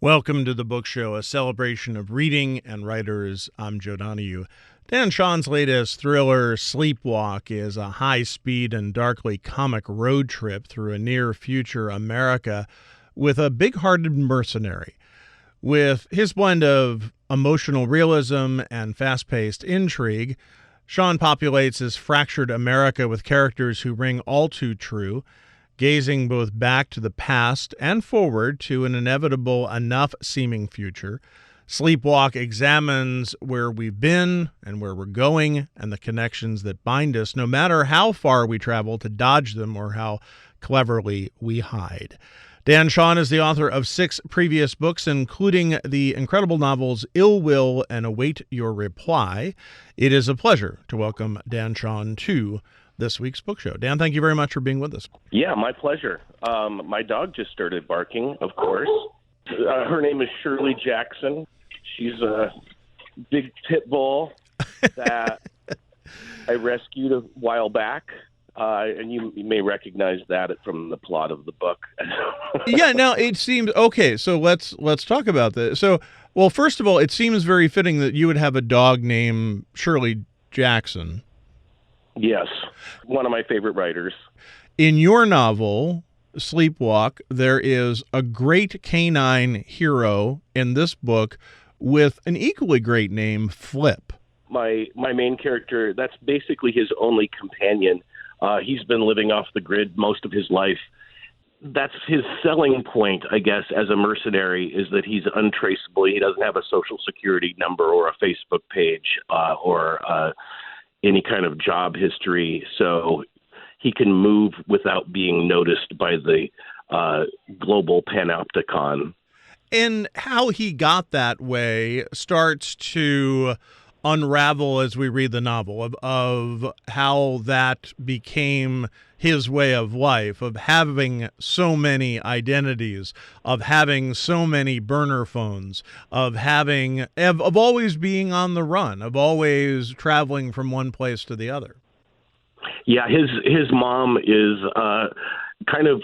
Welcome to the Book Show, a celebration of reading and writers. I'm Joe Donahue. Dan Chaon's latest thriller, Sleepwalk, is a high-speed and darkly comic road trip through a near-future America with a big-hearted mercenary. With his blend of emotional realism and fast-paced intrigue, Chaon populates his fractured America with characters who ring all too true, gazing both back to the past and forward to an inevitable enough-seeming future. Sleepwalk examines where we've been and where we're going and the connections that bind us, no matter how far we travel to dodge them or how cleverly we hide. Dan Chaon is the author of 6 previous books, including the incredible novels Ill Will and Await Your Reply. It is a pleasure to welcome Dan Chaon to this week's book show. Dan, thank you very much for being with us. Yeah, my pleasure. My dog just started barking, of course. Her name is Shirley Jackson. She's a big pit bull that I rescued a while back. And you may recognize that from the plot of the book. Yeah, now it seems okay. So let's talk about this. So, well, first of all, it seems very fitting that you would have a dog named Shirley Jackson. Yes, one of my favorite writers. In your novel, Sleepwalk, there is a great canine hero in this book with an equally great name, Flip. My main character, that's basically his only companion. He's been living off the grid most of his life. That's his selling point, I guess, as a mercenary, is that he's untraceable. He doesn't have a social security number or a Facebook page or any kind of job history. So he can move without being noticed by the global panopticon. And how he got that way starts to unravel as we read the novel of how that became his way of life, of having so many identities, of having so many burner phones, of always being on the run, of always traveling from one place to the other. Yeah, his mom is kind of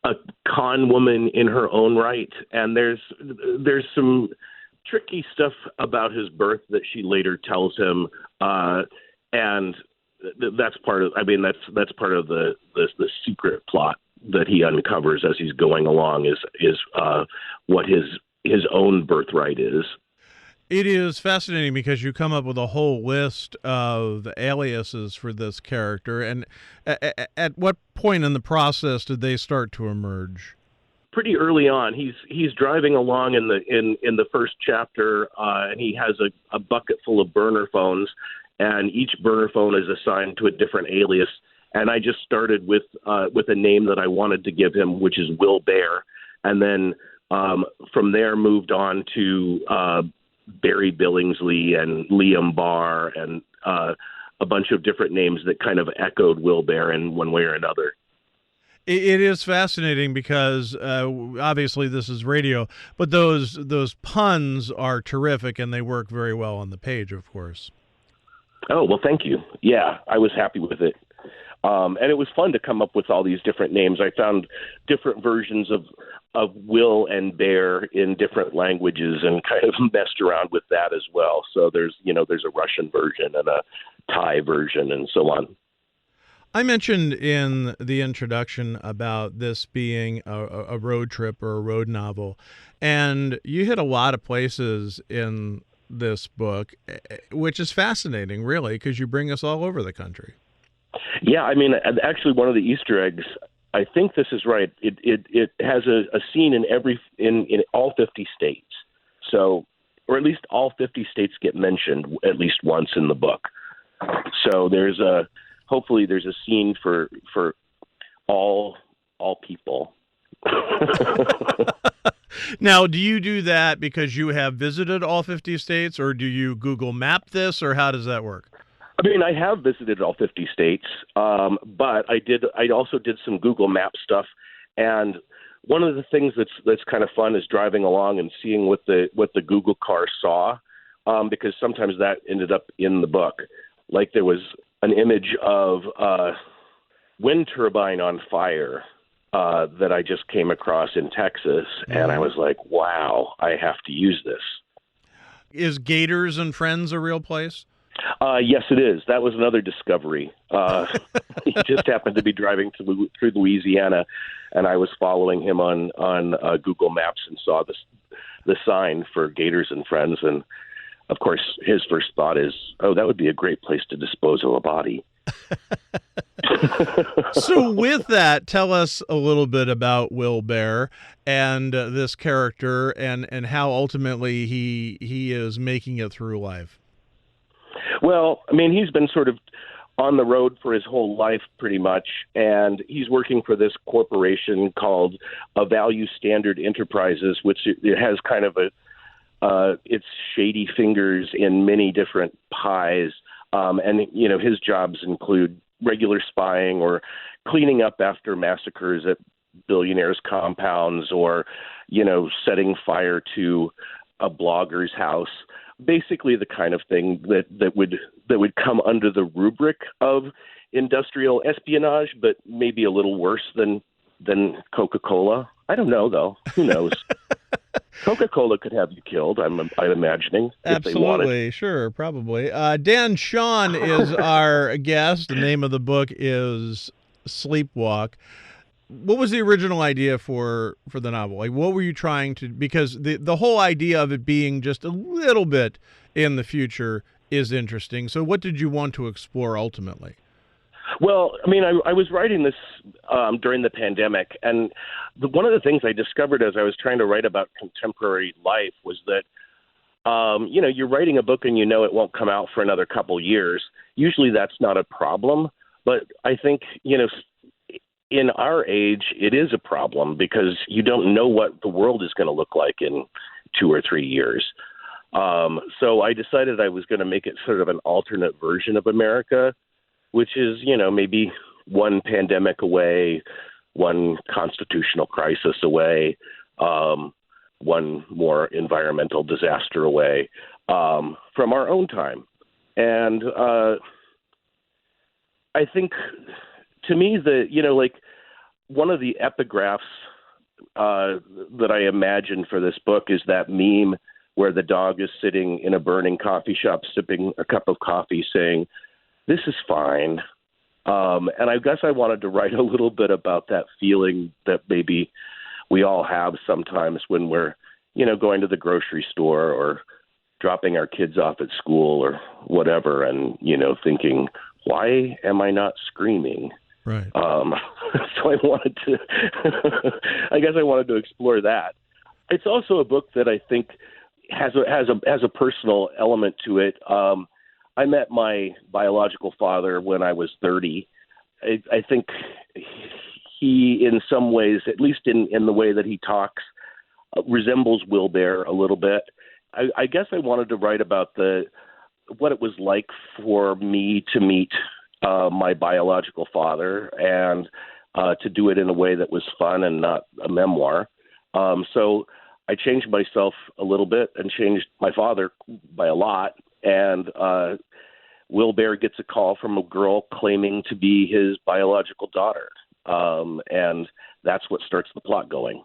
a con woman in her own right, and there's some tricky stuff about his birth that she later tells him, and that's part of. I mean, that's part of the secret plot that he uncovers as he's going along is what his own birthright is. It is fascinating because you come up with a whole list of aliases for this character, and at what point in the process did they start to emerge? Pretty early on. He's driving along in the first chapter, and he has a bucket full of burner phones, and each burner phone is assigned to a different alias. And I just started with a name that I wanted to give him, which is Will Bear, and then from there moved on to Barry Billingsley and Liam Barr and a bunch of different names that kind of echoed Will Bear in one way or another. It is fascinating because obviously this is radio, but those puns are terrific and they work very well on the page, of course. Oh, well, thank you. Yeah, I was happy with it. And it was fun to come up with all these different names. I found different versions of Will and Bear in different languages and kind of messed around with that as well. So there's a Russian version and a Thai version and so on. I mentioned in the introduction about this being a road trip or a road novel, and you hit a lot of places in this book, which is fascinating, really, because you bring us all over the country. Yeah, I mean, actually, one of the Easter eggs, I think this is right. It has a scene in all 50 states, so, or at least all 50 states get mentioned at least once in the book. So hopefully there's a scene for all people. Now, do you do that because you have visited all 50 states, or do you Google Map this, or how does that work? I mean, I have visited all 50 states, but I also did some Google Map stuff, and one of the things that's kind of fun is driving along and seeing what the Google car saw, because sometimes that ended up in the book. Like there was an image of a wind turbine on fire that I just came across in Texas, and I was like, wow, I have to use this. Is Gators and Friends a real place? Yes, it is. That was another discovery. He just happened to be driving through Louisiana, and I was following him on Google Maps and saw the sign for Gators and Friends. And, of course, his first thought is, oh, that would be a great place to dispose of a body. So with that, tell us a little bit about Will Bear and this character and how ultimately he is making it through life. Well, I mean, he's been sort of on the road for his whole life pretty much, and he's working for this corporation called Value Standard Enterprises, which it has kind of its shady fingers in many different pies. And, you know, his jobs include regular spying or cleaning up after massacres at billionaires' compounds or, you know, setting fire to a blogger's house. Basically the kind of thing that would come under the rubric of industrial espionage, but maybe a little worse than Coca-Cola. I don't know, though. Who knows? Coca-Cola could have you killed, I'm imagining. Absolutely, if they wanted. sure, probably. Dan Chaon is our guest. The name of the book is Sleepwalk. What was the original idea for the novel? Like, what were you trying to? Because the whole idea of it being just a little bit in the future is interesting. So, what did you want to explore ultimately? Well, I mean, I was writing this during the pandemic, and one of the things I discovered as I was trying to write about contemporary life was that, you know, you're writing a book and you know it won't come out for another couple years. Usually that's not a problem, but I think, you know, in our age, it is a problem because you don't know what the world is going to look like in 2 or 3 years. So I decided I was going to make it sort of an alternate version of America, which is, you know, maybe one pandemic away, one constitutional crisis away, one more environmental disaster away from our own time. And I think, to me, you know, like one of the epigraphs that I imagine for this book is that meme where the dog is sitting in a burning coffee shop sipping a cup of coffee saying, "This is fine." And I guess I wanted to write a little bit about that feeling that maybe we all have sometimes when we're, you know, going to the grocery store or dropping our kids off at school or whatever and, you know, thinking, why am I not screaming? Right. So I wanted to, I guess I wanted to explore that. It's also a book that I think has a personal element to it. I met my biological father when I was 30. I think he, in some ways, at least in the way that he talks, resembles Will Bear a little bit. I guess I wanted to write about what it was like for me to meet my biological father and to do it in a way that was fun and not a memoir. So I changed myself a little bit and changed my father by a lot. And Will Bear gets a call from a girl claiming to be his biological daughter. And that's what starts the plot going.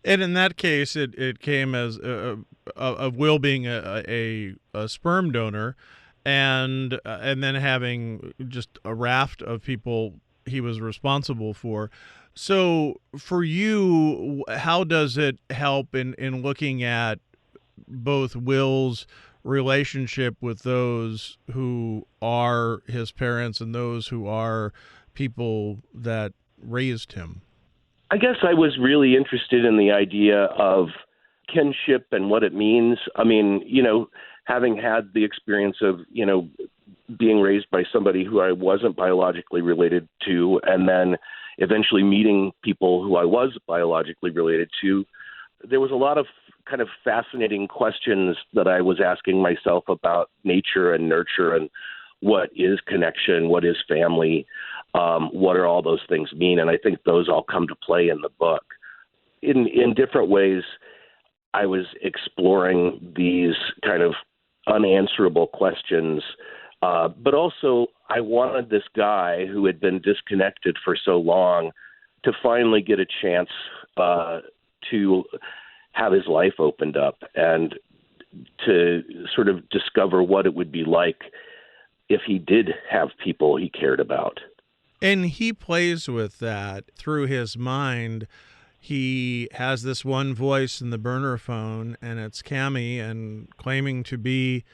And in that case, it came as of Will being a sperm donor, and then having just a raft of people he was responsible for. So for you, how does it help in looking at both Will's relationship with those who are his parents and those who are people that raised him? I guess I was really interested in the idea of kinship and what it means. I mean, you know, having had the experience of, you know, being raised by somebody who I wasn't biologically related to, and then eventually meeting people who I was biologically related to, there was a lot of kind of fascinating questions that I was asking myself about nature and nurture and what is connection, what is family, what do all those things mean? And I think those all come to play in the book. In different ways, I was exploring these kind of unanswerable questions, but also I wanted this guy who had been disconnected for so long to finally get a chance to have his life opened up and to sort of discover what it would be like if he did have people he cared about. And he plays with that through his mind. He has this one voice in the burner phone, and it's Cammy, and claiming to be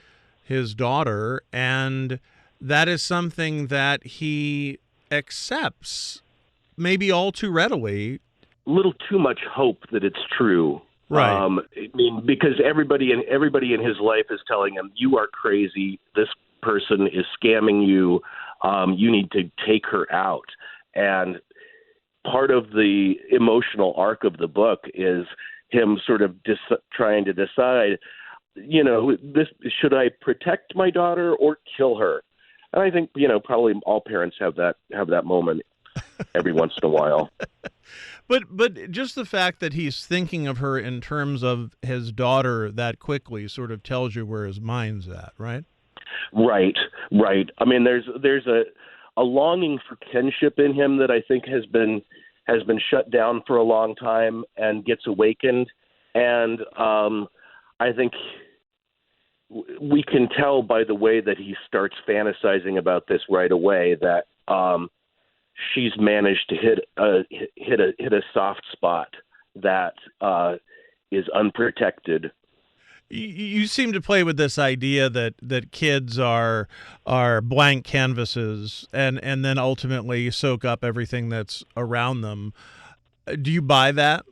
his daughter. And that is something that he accepts maybe all too readily. A little too much hope that it's true. Right. I mean, because everybody in his life is telling him, "You are crazy. This person is scamming you. You need to take her out." And part of the emotional arc of the book is him sort of trying to decide, should I protect my daughter or kill her? And I think, probably all parents have that moment every once in a while. But just the fact that he's thinking of her in terms of his daughter that quickly sort of tells you where his mind's at, right? Right. I mean, there's a longing for kinship in him that I think has been shut down for a long time and gets awakened. And I think we can tell by the way that he starts fantasizing about this right away that she's managed to hit a soft spot that is unprotected. You seem to play with this idea that kids are blank canvases and then ultimately soak up everything that's around them. Do you buy that?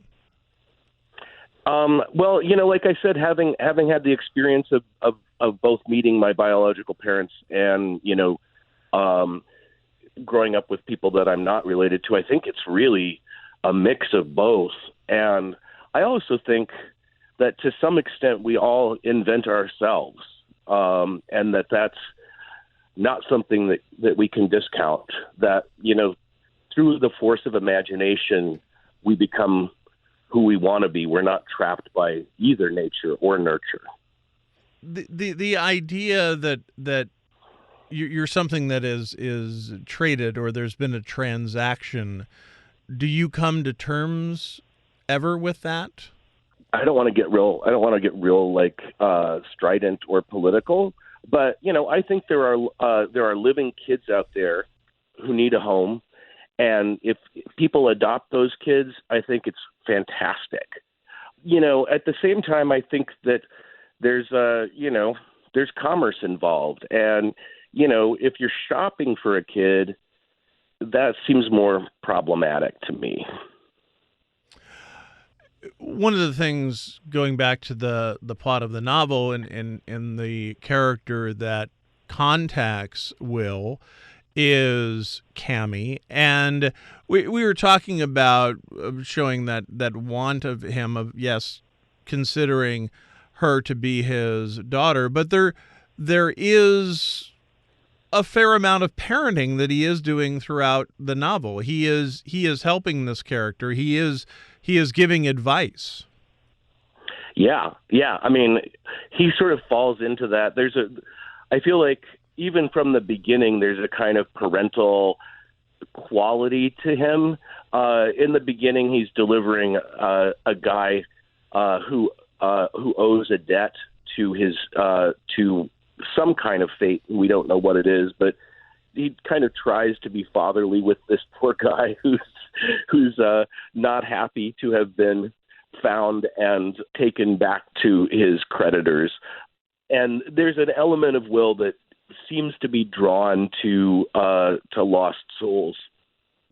Well, like I said, having had the experience of both meeting my biological parents and, growing up with people that I'm not related to, I think it's really a mix of both. And I also think that to some extent we all invent ourselves, and that's not something that we can discount. That, through the force of imagination, we become who we want to be. We're not trapped by either nature or nurture. The idea that you're something that is traded, or there's been a transaction, do you come to terms ever with that? I don't want to get real like strident or political, but I think there are living kids out there who need a home, and if people adopt those kids, I think it's fantastic. At the same time, I think that there's commerce involved, and if you're shopping for a kid, that seems more problematic to me. One of the things, going back to the plot of the novel and the character that contacts Will, is Cammy. And we were talking about showing that want of him of, yes, considering her to be his daughter. But there is a fair amount of parenting that he is doing throughout the novel. He is helping this character. He is giving advice. Yeah. I mean, he sort of falls into that. I feel like even from the beginning, there's a kind of parental quality to him. In the beginning, he's delivering a guy who owes a debt to some kind of fate. We don't know what it is, but he kind of tries to be fatherly with this poor guy who's not happy to have been found and taken back to his creditors. And there's an element of Will that seems to be drawn to lost souls.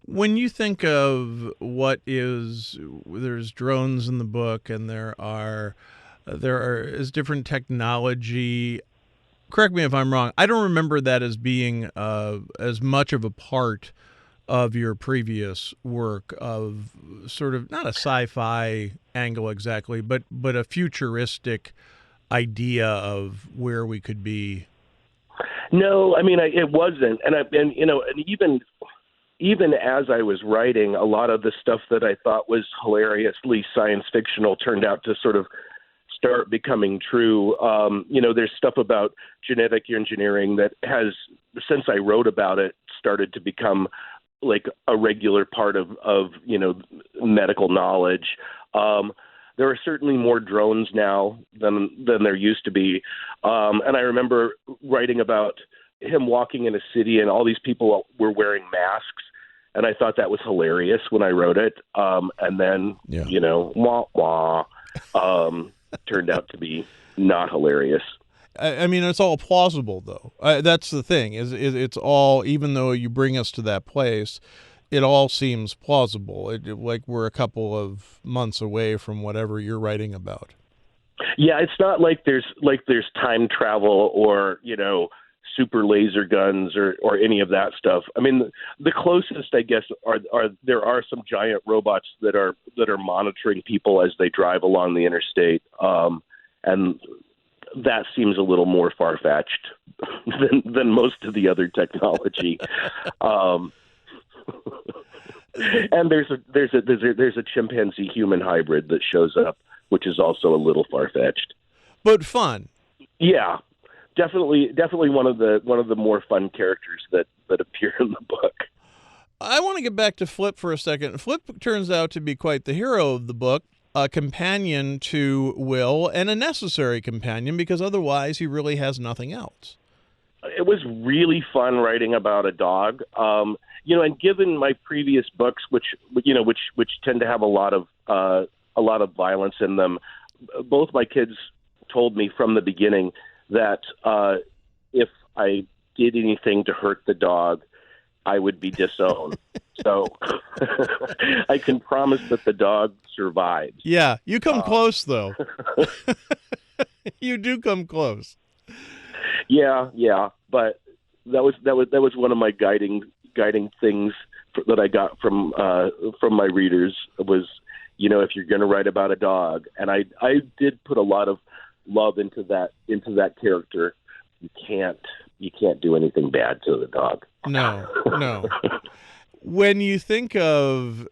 When you think of there's drones in the book, and there is different technology. Correct me if I'm wrong. I don't remember that as being as much of a part of your previous work, of sort of not a sci-fi angle exactly, but a futuristic idea of where we could be. No, I mean, it wasn't. And even as I was writing, a lot of the stuff that I thought was hilariously science fictional turned out to sort of start becoming true. There's stuff about genetic engineering that has, since I wrote about it, started to become like a regular part of medical knowledge. There are certainly more drones now than there used to be. And I remember writing about him walking in a city and all these people were wearing masks. And I thought that was hilarious when I wrote it. And then, wah, wah, turned out to be not hilarious. I mean, it's all plausible, though. That's the thing, is it's all, even though you bring us to that place, it all seems plausible. Like we're a couple of months away from whatever you're writing about. Yeah, it's not like there's time travel or, super laser guns or any of that stuff. I mean, the closest, I guess, are there are some giant robots that are monitoring people as they drive along the interstate, and that seems a little more far-fetched than most of the other technology. And there's a chimpanzee human hybrid that shows up, which is also a little far-fetched, but fun. Yeah. Definitely one of the more fun characters that appear in the book. I want to get back to Flip for a second. Flip turns out to be quite the hero of the book, a companion to Will, and a necessary companion because otherwise he really has nothing else. It was really fun writing about a dog. And given my previous books, which tend to have a lot of violence in them, both my kids told me from the beginning that if I did anything to hurt the dog, I would be disowned. So I can promise that the dog survives. Yeah, you come close, though. You do come close. Yeah, but that was one of my guiding things that I got from my readers was, if you're going to write about a dog, and I did put a lot of love into that character. You can't do anything bad to the dog. No. When you think of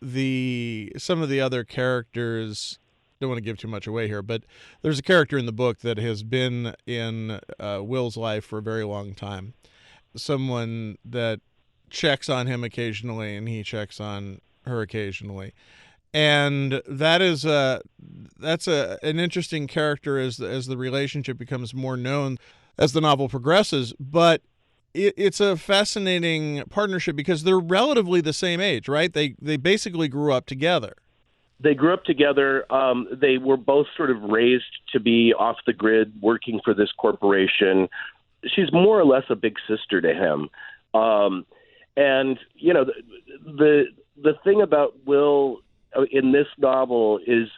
some of the other characters, don't want to give too much away here, but there's a character in the book that has been in Will's life for a very long time. Someone that checks on him occasionally, and he checks on her occasionally. And that's an interesting character as the relationship becomes more known as the novel progresses. But it's a fascinating partnership because they're relatively the same age, right? They basically grew up together. They grew up together. They were both sort of raised to be off the grid, working for this corporation. She's more or less a big sister to him. And the thing about Will in this novel is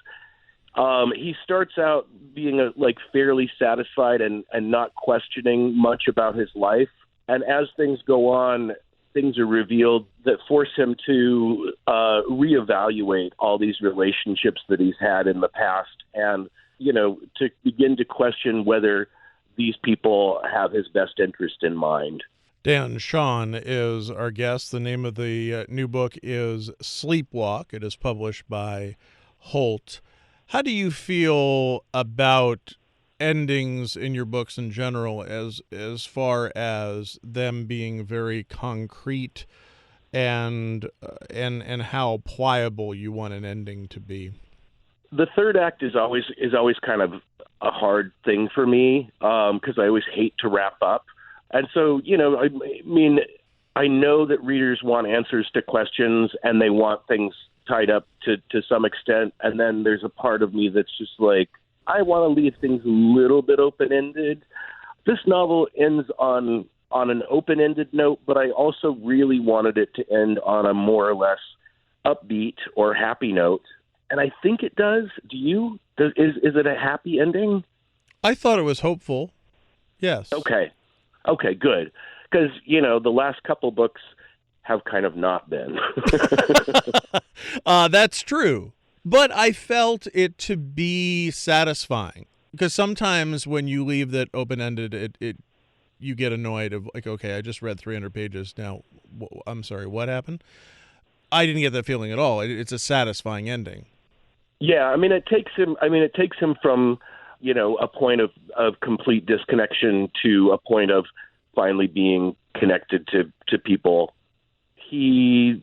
he starts out being fairly satisfied and not questioning much about his life. And as things go on, things are revealed that force him to reevaluate all these relationships that he's had in the past and, to begin to question whether these people have his best interest in mind. Dan Chaon is our guest. The name of the new book is Sleepwalk. It is published by Holt. How do you feel about endings in your books in general, as far as them being very concrete and how pliable you want an ending to be? The third act is always kind of a hard thing for me because I always hate to wrap up. And so, I mean, I know that readers want answers to questions and they want things tied up to some extent. And then there's a part of me that's just like, I want to leave things a little bit open-ended. This novel ends on an open-ended note, but I also really wanted it to end on a more or less upbeat or happy note. And I think it does. Do you? Is it a happy ending? I thought it was hopeful. Yes. Okay, good. Because, the last couple books have kind of not been. That's true. But I felt it to be satisfying. Because sometimes when you leave that open-ended, you get annoyed of like, okay, I just read 300 pages. Now, I'm sorry, what happened? I didn't get that feeling at all. It's a satisfying ending. Yeah, I mean, it takes him from, a point of complete disconnection to a point of finally being connected to people he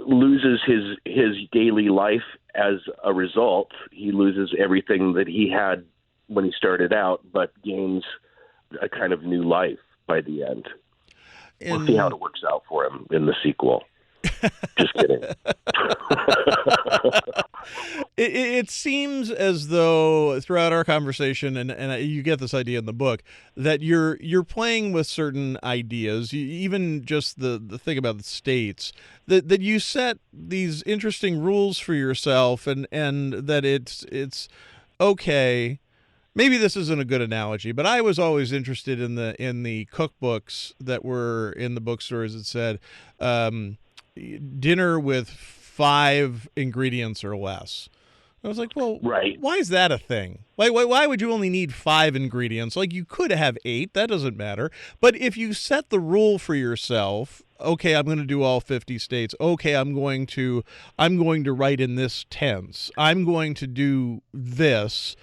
loses his daily life as a result. He loses everything that he had when he started out, but gains a kind of new life by the end. We'll see how it works out for him in the sequel. Just kidding. It seems as though throughout our conversation, and you get this idea in the book, that you're playing with certain ideas, even just the thing about the states, that you set these interesting rules for yourself, and that it's okay. Maybe this isn't a good analogy, but I was always interested in the cookbooks that were in the bookstores that said dinner with 5 ingredients or less. I was like, well, right. Why is that a thing? Why would you only need 5 ingredients? Like, you could have 8. That doesn't matter. But if you set the rule for yourself, okay, I'm going to do all 50 states. Okay, I'm going to write in this tense. I'm going to do this.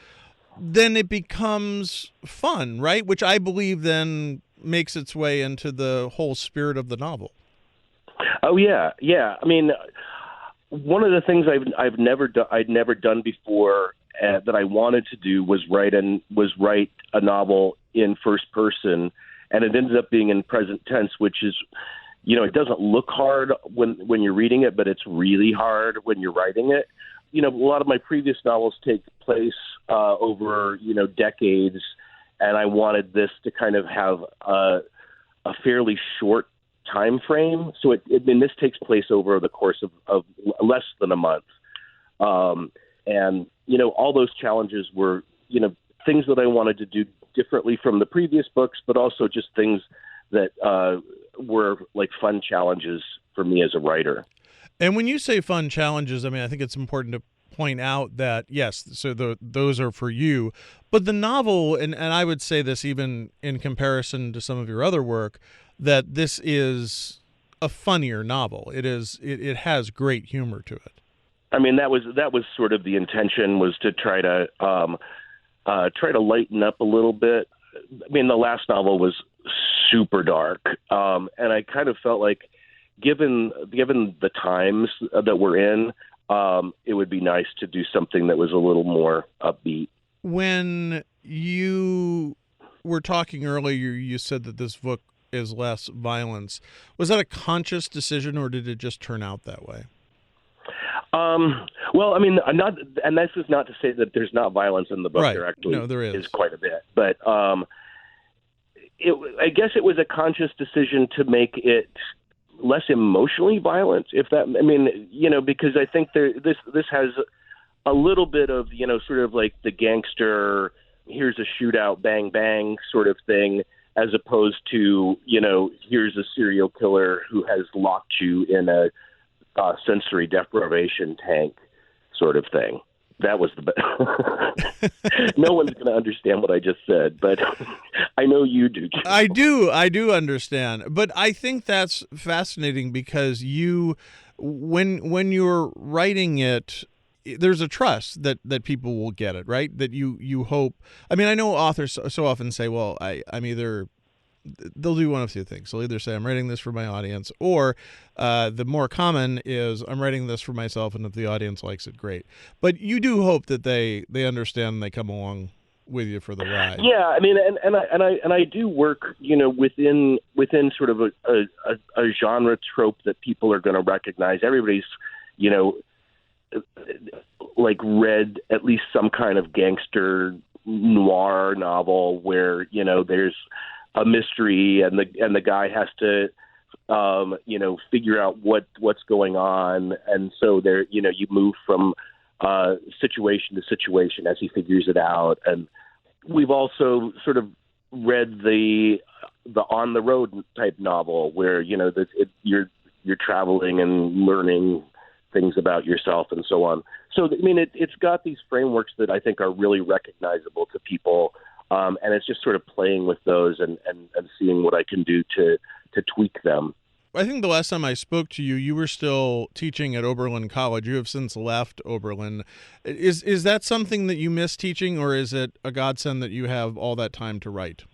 Then it becomes fun, right? Which I believe then makes its way into the whole spirit of the novel. Oh yeah. I mean, one of the things I'd never done before that I wanted to do was write a novel in first person, and it ended up being in present tense, which is, it doesn't look hard when you're reading it, but it's really hard when you're writing it. A lot of my previous novels take place over, decades, and I wanted this to kind of have a fairly short time frame. So this takes place over the course of less than a month. And all those challenges were, things that I wanted to do differently from the previous books, but also just things that were like fun challenges for me as a writer. And when you say fun challenges, I mean, I think it's important to point out that, yes, so those are for you, but the novel, and I would say this even in comparison to some of your other work, that this is a funnier novel. It has great humor to it. I mean, that was sort of the intention, was to try to lighten up a little bit. I mean, the last novel was super dark, and I kind of felt like, given the times that we're in, it would be nice to do something that was a little more upbeat. When you were talking earlier, you said that this book is less violence. Was that a conscious decision, or did it just turn out that way? Well, I mean, and this is not to say that there's not violence in the book. Right. There actually there is quite a bit, but I guess it was a conscious decision to make it less emotionally violent, because I think this has a little bit of, sort of like the gangster, here's a shootout, bang, bang sort of thing, as opposed to, here's a serial killer who has locked you in a sensory deprivation tank sort of thing. That was no one's going to understand what I just said, but I know you do. I do understand, but I think that's fascinating because when you're writing it, there's a trust that people will get it, right? That you hope. I mean, I know authors so often say, well, I'm either, they'll do one of two things. They'll either say, I'm writing this for my audience, or the more common is, I'm writing this for myself, and if the audience likes it, great. But you do hope that they understand and they come along with you for the ride. Yeah, I mean, and I do work, within sort of a genre trope that people are going to recognize. Everybody's, like read at least some kind of gangster noir novel where, there's a mystery and the guy has to figure out what's going on, and so there you move from situation to situation as he figures it out. And we've also sort of read the on the road type novel where you're traveling and learning things about yourself and so on. So I mean, it's got these frameworks that I think are really recognizable to people. And it's just sort of playing with those and seeing what I can do to tweak them. I think the last time I spoke to you, you were still teaching at Oberlin College. You have since left Oberlin. Is that something that you miss teaching, or is it a godsend that you have all that time to write?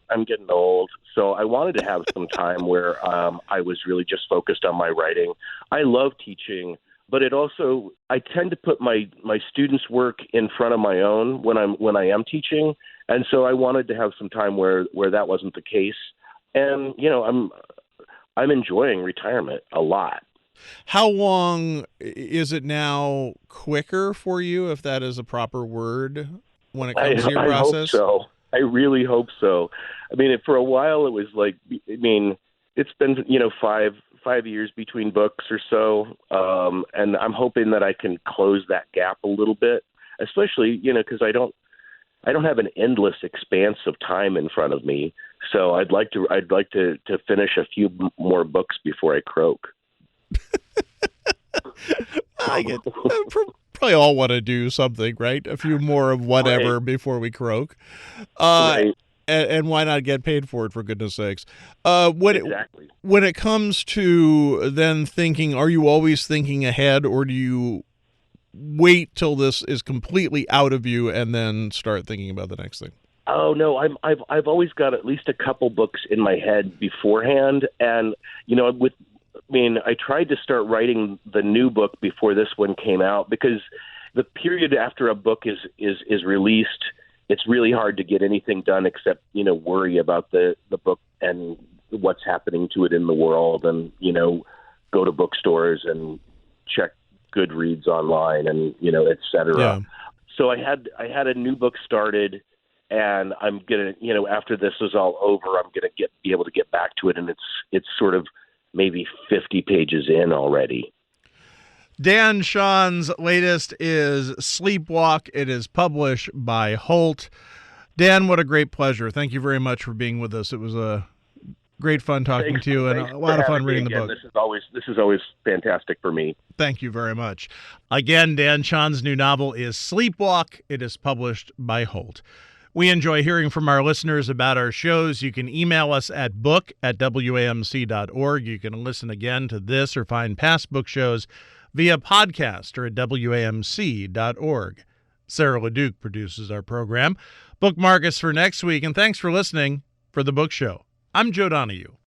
I'm getting old, So I wanted to have some time where I was really just focused on my writing. I love teaching, but I tend to put my students' work in front of my own when I am teaching, and so I wanted to have some time where that wasn't the case. And I'm enjoying retirement a lot. How long is it now quicker for you, if that is a proper word, when it comes to your process? I hope so. I really hope so. I mean, for a while it was like, it's been, 5 years between books or so. And I'm hoping that I can close that gap a little bit, especially, because I don't have an endless expanse of time in front of me. So I'd like to finish a few more books before I croak. I get probably all want to do something, right? A few more of whatever before we croak. Right. And why not get paid for it, for goodness sakes? Exactly. When it comes to then thinking, are you always thinking ahead, or do you wait till this is completely out of you and then start thinking about the next thing? Oh no, I've always got at least a couple books in my head beforehand, and I tried to start writing the new book before this one came out, because the period after a book is released, it's really hard to get anything done except worry about the book and what's happening to it in the world, and go to bookstores and check Goodreads online, and et cetera. Yeah. So I had a new book started, and I'm gonna after this is all over, I'm gonna be able to get back to it, and it's sort of maybe 50 pages in already. Dan Chaon's latest is Sleepwalk. It is published by Holt. Dan, what a great pleasure. Thank you very much for being with us. It was a great fun talking to you, and a lot of fun reading the book. This is always fantastic for me. Thank you very much. Again, Dan Chaon's new novel is Sleepwalk. It is published by Holt. We enjoy hearing from our listeners about our shows. You can email us at book@wamc.org. You can listen again to this or find past book shows via podcast or at wamc.org. Sarah LeDuc produces our program. Bookmark us for next week, and thanks for listening for The Book Show. I'm Joe Donahue.